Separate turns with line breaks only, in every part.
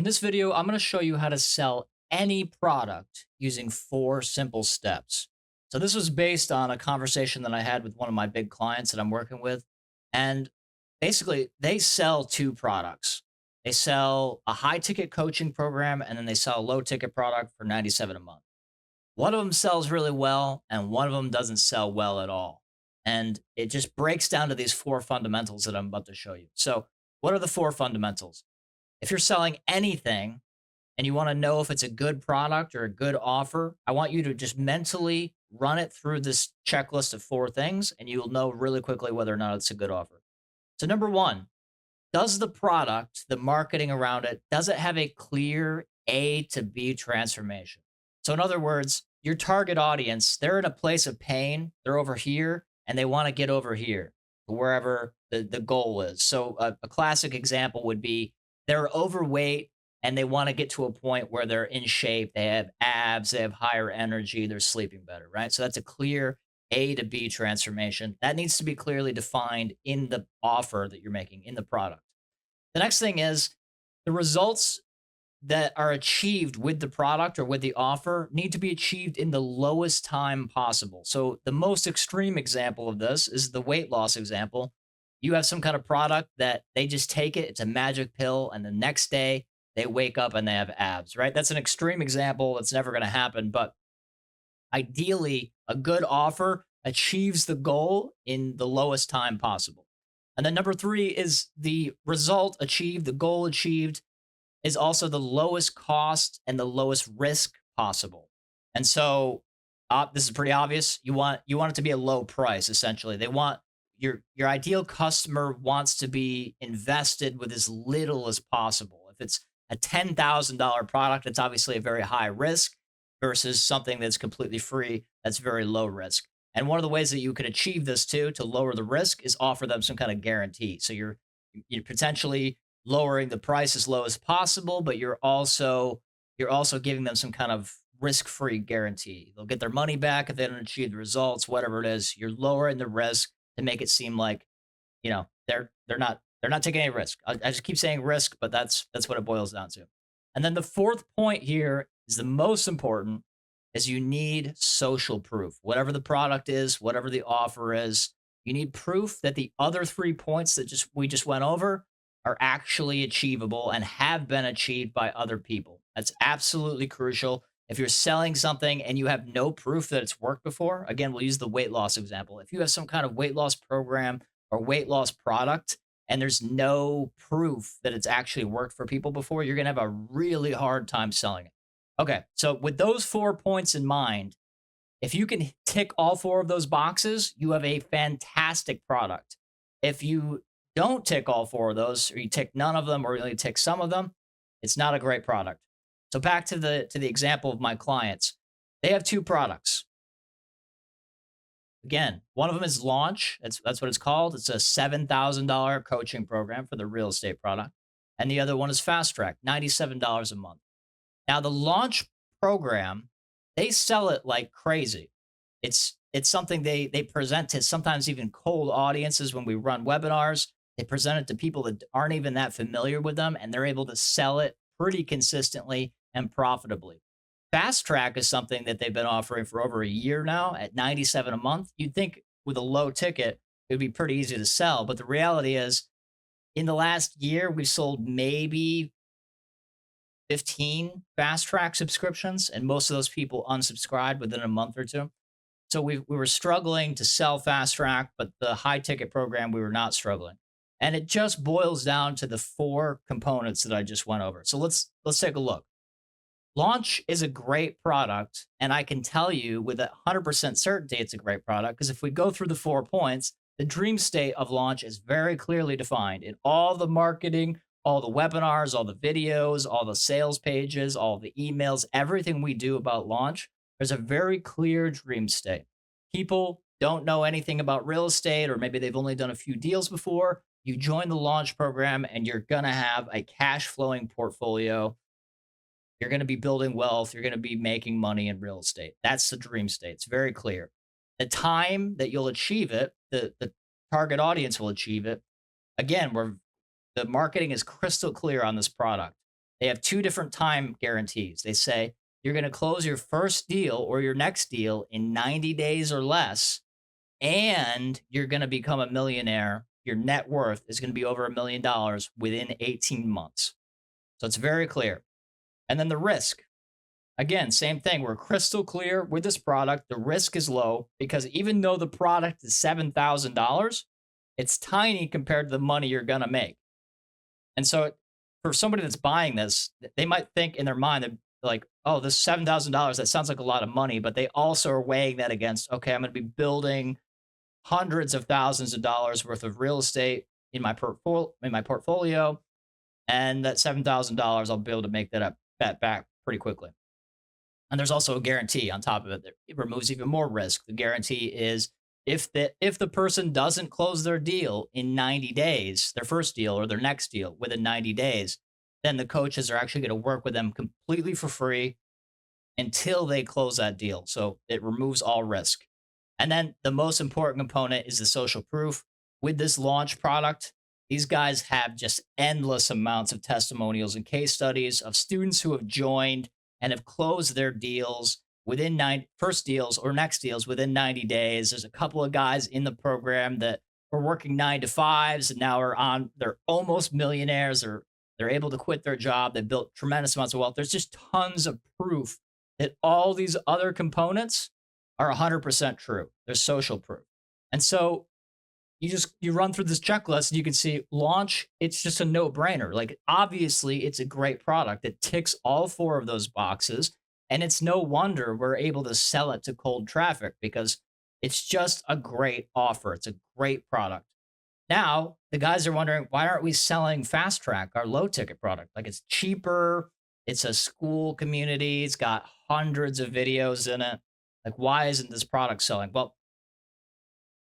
In this video, I'm going to show you how to sell any product using 4 simple steps. So this was based on a conversation that I had with one of my big clients that I'm working with. And basically, they sell 2 products. They sell a high ticket coaching program and then they sell a low ticket product for 97 a month. One of them sells really well and one of them doesn't sell well at all. And it just breaks down to these 4 fundamentals that I'm about to show you. So, what are the 4 fundamentals? If you're selling anything and you want to know if it's a good product or a good offer, I want you to just mentally run it through this checklist of 4 things and you'll know really quickly whether or not it's a good offer. So, number one, does the product, the marketing around it, does it have a clear A to B transformation? So, in other words, your target audience, they're in a place of pain, they're over here, and they want to get over here to wherever the goal is. So, a classic example would be they're overweight and they want to get to a point where they're in shape, they have abs, they have higher energy, they're sleeping better, right? So, that's a clear A to B transformation. That needs to be clearly defined in the offer that you're making, in the product. The next thing is the results that are achieved with the product or with the offer need to be achieved in the lowest time possible. So, the most extreme example of this is the weight loss example. You have some kind of product that they just take it, it's a magic pill, and the next day they wake up and they have abs, right? That's an extreme example. It's never going to happen. But ideally, a good offer achieves the goal in the lowest time possible. And then number 3 is the result achieved, the goal achieved is also the lowest cost and the lowest risk possible. And so this is pretty obvious. You want it to be a low price. Essentially, they want your ideal customer wants to be invested with as little as possible. If it's a $10,000 product, it's obviously a very high risk versus something that's completely free. That's very low risk. And one of the ways that you can achieve this too, to lower the risk, is offer them some kind of guarantee. So you're potentially lowering the price as low as possible, but you're also giving them some kind of risk-free guarantee. They'll get their money back if they don't achieve the results, whatever it is. You're lowering the risk to make it seem like, they're not taking any risk. I just keep saying risk, but that's what it boils down to. And then the fourth point here is the most important is you need social proof. Whatever the product is, whatever the offer is, you need proof that the other 3 points that just we just went over are actually achievable and have been achieved by other people. That's absolutely crucial. If you're selling something and you have no proof that it's worked before, again, we'll use the weight loss example. If you have some kind of weight loss program or weight loss product and there's no proof that it's actually worked for people before, you're going to have a really hard time selling it. Okay, so with those 4 points in mind, if you can tick all 4 of those boxes, you have a fantastic product. If you don't tick all 4 of those, or you tick none of them, or you only tick some of them, it's not a great product. So back to the example of my clients, they have 2 products. Again, one of them is Launch. That's what it's called. It's a $7,000 coaching program for the real estate product, and the other one is Fast Track, $97 a month. Now, the Launch program, they sell it like crazy. It's something they present to sometimes even cold audiences when we run webinars. They present it to people that aren't even that familiar with them, and they're able to sell it pretty consistently and profitably. Fast Track is something that they've been offering for over a year now at 97 a month. You'd think with a low ticket, it would be pretty easy to sell. But the reality is, in the last year, we've sold maybe 15 Fast Track subscriptions, and most of those people unsubscribed within a month or two. So we were struggling to sell Fast Track, but the high ticket program, we were not struggling. And it just boils down to the 4 components that I just went over. So let's take a look. Launch is a great product, and I can tell you with 100% certainty it's a great product because if we go through the 4 points, the dream state of Launch is very clearly defined in all the marketing, all the webinars, all the videos, all the sales pages, all the emails, everything we do about Launch. There's a very clear dream state. People don't know anything about real estate, or maybe they've only done a few deals before. You join the Launch program, and you're going to have a cash flowing portfolio. You're going to be building wealth. You're going to be making money in real estate. That's the dream state. It's very clear. The time that you'll achieve it, the target audience will achieve it. Again, the marketing is crystal clear on this product. They have two different time guarantees. They say you're going to close your first deal or your next deal in 90 days or less, and you're going to become a millionaire. Your net worth is going to be over $1 million within 18 months. So it's very clear. And then the risk. Again, same thing. We're crystal clear with this product. The risk is low because even though the product is $7,000, it's tiny compared to the money you're going to make. And so for somebody that's buying this, they might think in their mind, they're like, oh, this $7,000, that sounds like a lot of money. But they also are weighing that against, okay, I'm going to be building hundreds of thousands of dollars worth of real estate in my portfolio. And that $7,000, I'll be able to make that back pretty quickly. And there's also a guarantee on top of it that it removes even more risk. The guarantee is if the person doesn't close their deal in 90 days, their first deal or their next deal within 90 days, then the coaches are actually going to work with them completely for free until they close that deal. So it removes all risk. And then the most important component is the social proof. With this launch product, these guys have just endless amounts of testimonials and case studies of students who have joined and have closed their deals within first deals or next deals within 90 days. There's a couple of guys in the program that were working 9 to 5s and now they're almost millionaires, or they're able to quit their job. They built tremendous amounts of wealth. There's just tons of proof that all these other components are 100% true. There's social proof. And so you run through this checklist and you can see launch, it's just a no-brainer. Like obviously it's a great product that ticks all four of those boxes, and it's no wonder we're able to sell it to cold traffic because it's just a great offer. It's a great product. Now, the guys are wondering, why aren't we selling Fast Track, our low ticket product? Like it's cheaper, it's a school community, it's got hundreds of videos in it. Like why isn't this product selling? Well,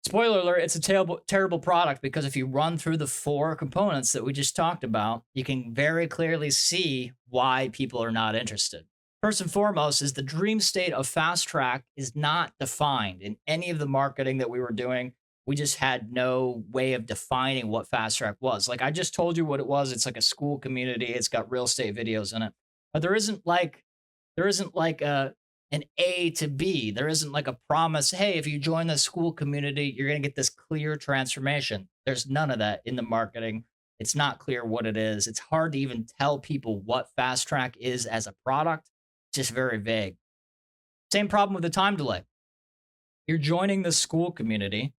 spoiler alert, it's a terrible product because if you run through the four components that we just talked about, you can very clearly see why people are not interested. First and foremost is the dream state of Fast Track is not defined in any of the marketing that we were doing. We just had no way of defining what Fast Track was. Like I just told you what it was. It's like a school community. It's got real estate videos in it. But there isn't like an A to B. There isn't like a promise, hey, if you join the school community, you're going to get this clear transformation. There's none of that in the marketing. It's not clear what it is. It's hard to even tell people what Fast Track is as a product. It's just very vague. Same problem with the time delay. You're joining the school community,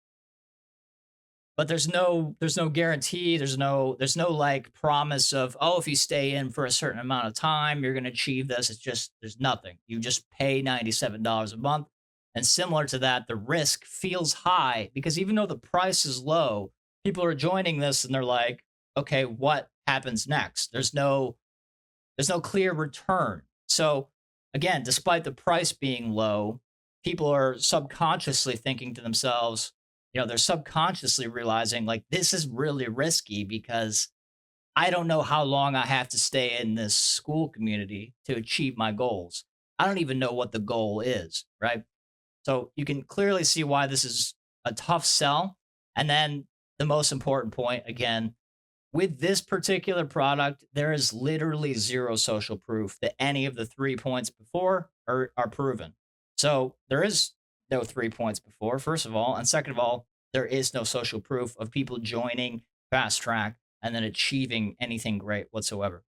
but there's no guarantee, there's no like promise of, oh, if you stay in for a certain amount of time you're going to achieve this. It's just there's nothing. You just pay $97 a month, and similar to that, the risk feels high because even though the price is low, people are joining this and they're like, okay, what happens next? There's no clear return. So again, despite the price being low, people are subconsciously thinking to themselves, they're subconsciously realizing like this is really risky because I don't know how long I have to stay in this school community to achieve my goals. I don't even know what the goal is, right? So you can clearly see why this is a tough sell. And then the most important point, again, with this particular product, there is literally zero social proof that any of the 3 points before are proven. So there is no 3 points before, first of all. And second of all, there is no social proof of people joining Fast Track and then achieving anything great whatsoever.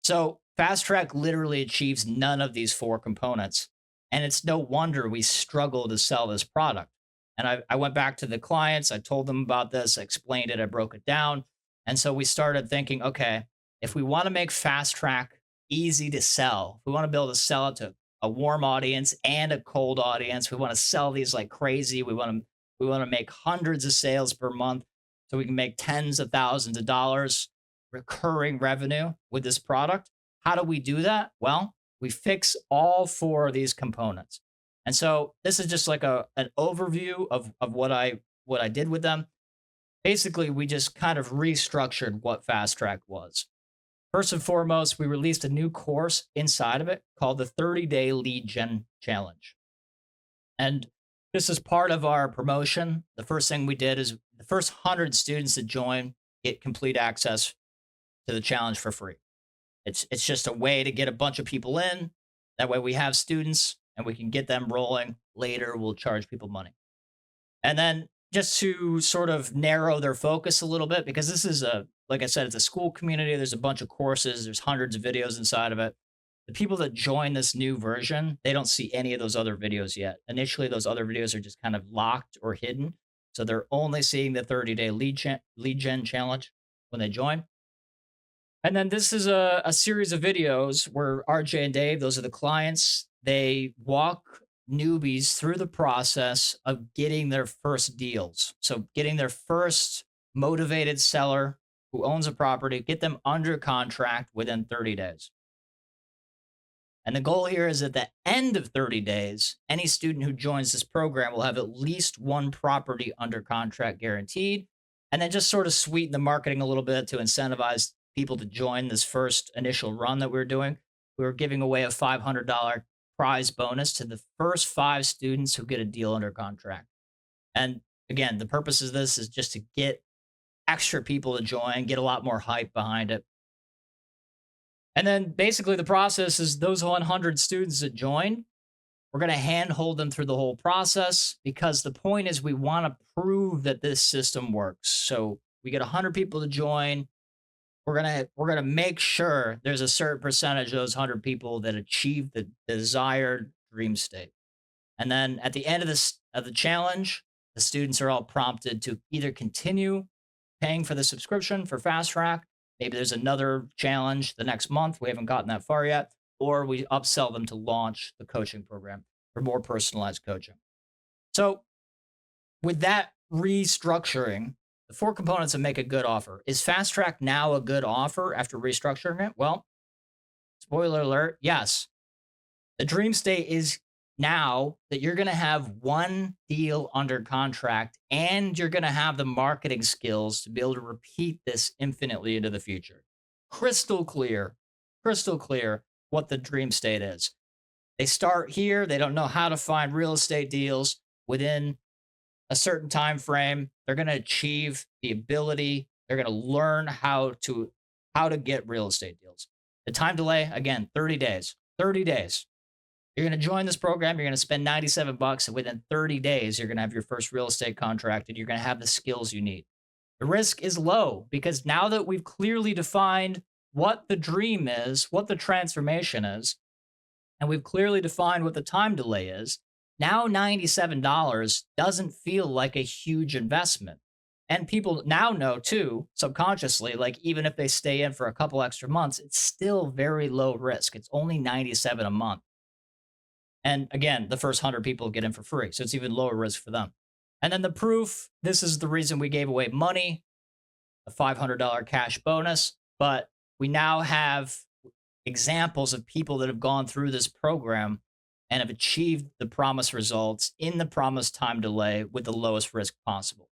So Fast Track literally achieves none of these four components. And it's no wonder we struggle to sell this product. And I went back to the clients, I told them about this, I explained it, I broke it down. And so we started thinking, okay, if we want to make Fast Track easy to sell, if we want to be able to sell it to a warm audience and a cold audience, we want to sell these like crazy. We want to make hundreds of sales per month so we can make tens of thousands of dollars recurring revenue with this product. How do we do that? Well, we fix all four of these components. And so this is just like an overview of what I did with them. Basically, we just kind of restructured what Fast Track was. First and foremost, we released a new course inside of it called the 30-Day Lead Gen Challenge. And this is part of our promotion. The first thing we did is the first 100 students that join get complete access to the challenge for free. It's just a way to get a bunch of people in. That way we have students and we can get them rolling. Later we'll charge people money. And then just to sort of narrow their focus a little bit, because this is a, like I said, it's a school community. There's a bunch of courses, there's hundreds of videos inside of it. The people that join this new version, they don't see any of those other videos yet. Initially, those other videos are just kind of locked or hidden. So they're only seeing the 30-day lead gen challenge when they join. And then this is a series of videos where RJ and Dave, those are the clients, they walk newbies through the process of getting their first deals. So getting their first motivated seller who owns a property, get them under contract within 30 days. And the goal here is at the end of 30 days, any student who joins this program will have at least one property under contract guaranteed. And then just sort of sweeten the marketing a little bit to incentivize people to join this first initial run that we were doing. We were giving away a $500 prize bonus to the first 5 students who get a deal under contract. And again, the purpose of this is just to get extra people to join, get a lot more hype behind it. And then basically the process is those 100 students that join, we're going to handhold them through the whole process, because the point is we want to prove that this system works. So we get 100 people to join. We're gonna make sure there's a certain percentage of those 100 people that achieve the desired dream state. And then at the end of the challenge, the students are all prompted to either continue paying for the subscription for Fast Track. Maybe there's another challenge the next month. We haven't gotten that far yet. Or we upsell them to launch the coaching program for more personalized coaching. So with that restructuring, the 4 components that make a good offer. Is Fast Track now a good offer after restructuring it? Well, spoiler alert, yes. The dream state is now that you're going to have one deal under contract and you're going to have the marketing skills to be able to repeat this infinitely into the future. Crystal clear what the dream state is. They start here, they don't know how to find real estate deals within a certain time frame. They're going to achieve the ability, they're going to learn how to get real estate deals. The time delay, again, 30 days. 30 days. You're going to join this program, you're going to spend $97, and within 30 days, you're going to have your first real estate contract and you're going to have the skills you need. The risk is low because now that we've clearly defined what the dream is, what the transformation is, and we've clearly defined what the time delay is, now $97 doesn't feel like a huge investment. And people now know too, subconsciously, like even if they stay in for a couple extra months, it's still very low risk. It's only $97 a month. And again, the first 100 people get in for free. So it's even lower risk for them. And then the proof, this is the reason we gave away money, a $500 cash bonus. But we now have examples of people that have gone through this program and have achieved the promised results in the promised time delay with the lowest risk possible.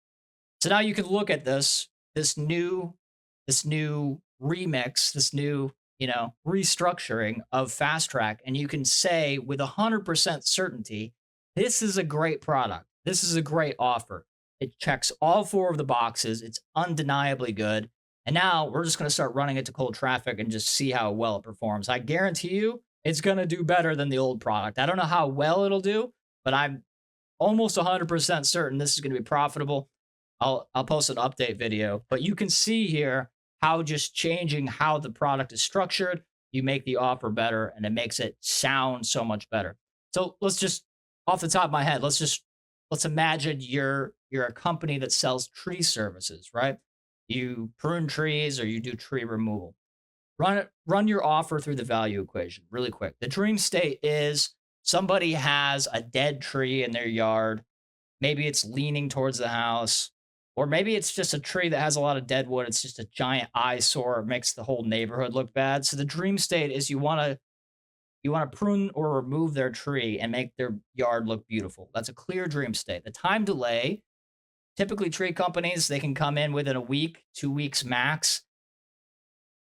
So now you can look at this new remix, this new, restructuring of Fast Track, and you can say with 100% certainty, this is a great product. This is a great offer. It checks all 4 of the boxes. It's undeniably good. And now we're just going to start running it to cold traffic and just see how well it performs. I guarantee you it's going to do better than the old product. I don't know how well it'll do, but I'm almost 100% certain this is going to be profitable. I'll post an update video, but you can see here how just changing how the product is structured, you make the offer better and it makes it sound so much better. So let's just, off the top of my head, let's imagine you're a company that sells tree services, right? You prune trees or you do tree removal. Run your offer through the value equation really quick. The dream state is somebody has a dead tree in their yard. Maybe it's leaning towards the house, or maybe it's just a tree that has a lot of dead wood. It's just a giant eyesore. It makes the whole neighborhood look bad. So the dream state is you want to prune or remove their tree and make their yard look beautiful. That's a clear dream state. The time delay, typically tree companies, they can come in within a week, 2 weeks max.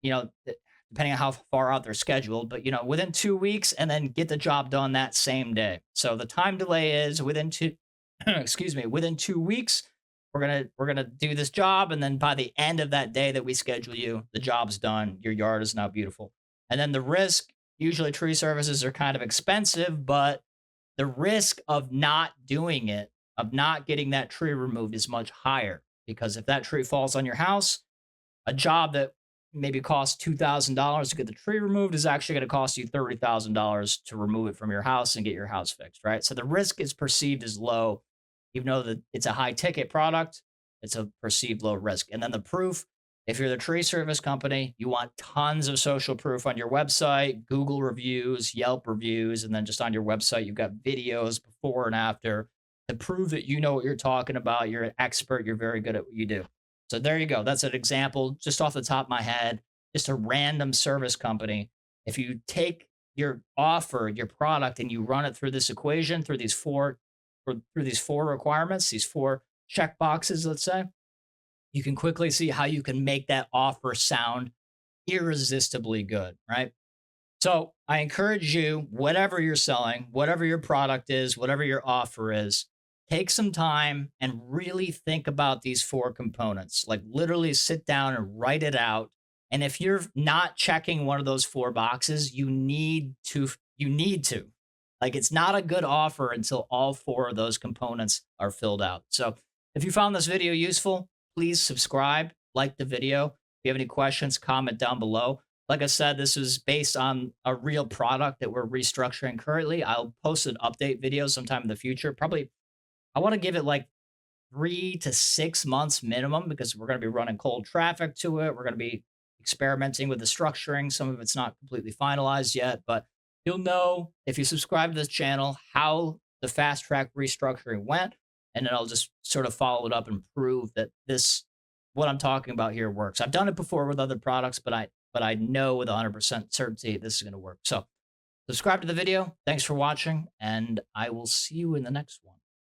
Depending on how far out they're scheduled, but within 2 weeks, and then get the job done that same day. So the time delay is within within 2 weeks, we're gonna do this job, and then by the end of that day that we schedule you, the job's done. Your yard is now beautiful. And then the risk, usually tree services are kind of expensive, but the risk of not doing it, of not getting that tree removed is much higher because if that tree falls on your house, a job that maybe costs $2,000 to get the tree removed is actually going to cost you $30,000 to remove it from your house and get your house fixed, right? So the risk is perceived as low, even though that it's a high ticket product, it's a perceived low risk. And then the proof, if you're the tree service company, you want tons of social proof on your website, Google reviews, Yelp reviews, and then just on your website, you've got videos before and after to prove that you know what you're talking about. You're an expert, you're very good at what you do. So there you go. That's an example just off the top of my head, just a random service company. If you take your offer, your product, and you run it through this equation, through these four requirements, these four check boxes, let's say, you can quickly see how you can make that offer sound irresistibly good, right? So I encourage you, whatever you're selling, whatever your product is, whatever your offer is, take some time and really think about these four components. Like literally sit down and write it out. And if you're not checking one of those four boxes, you need to. Like it's not a good offer until all four of those components are filled out. So if you found this video useful, please subscribe, like the video. If you have any questions, comment down below. Like I said, this is based on a real product that we're restructuring currently. I'll post an update video sometime in the future. Probably, I want to give it like 3 to 6 months minimum because we're going to be running cold traffic to it. We're going to be experimenting with the structuring. Some of it's not completely finalized yet, but you'll know if you subscribe to this channel how the fast track restructuring went. And then I'll just sort of follow it up and prove that what I'm talking about here works. I've done it before with other products, but I know with 100% certainty this is going to work. So subscribe to the video. Thanks for watching, and I will see you in the next one.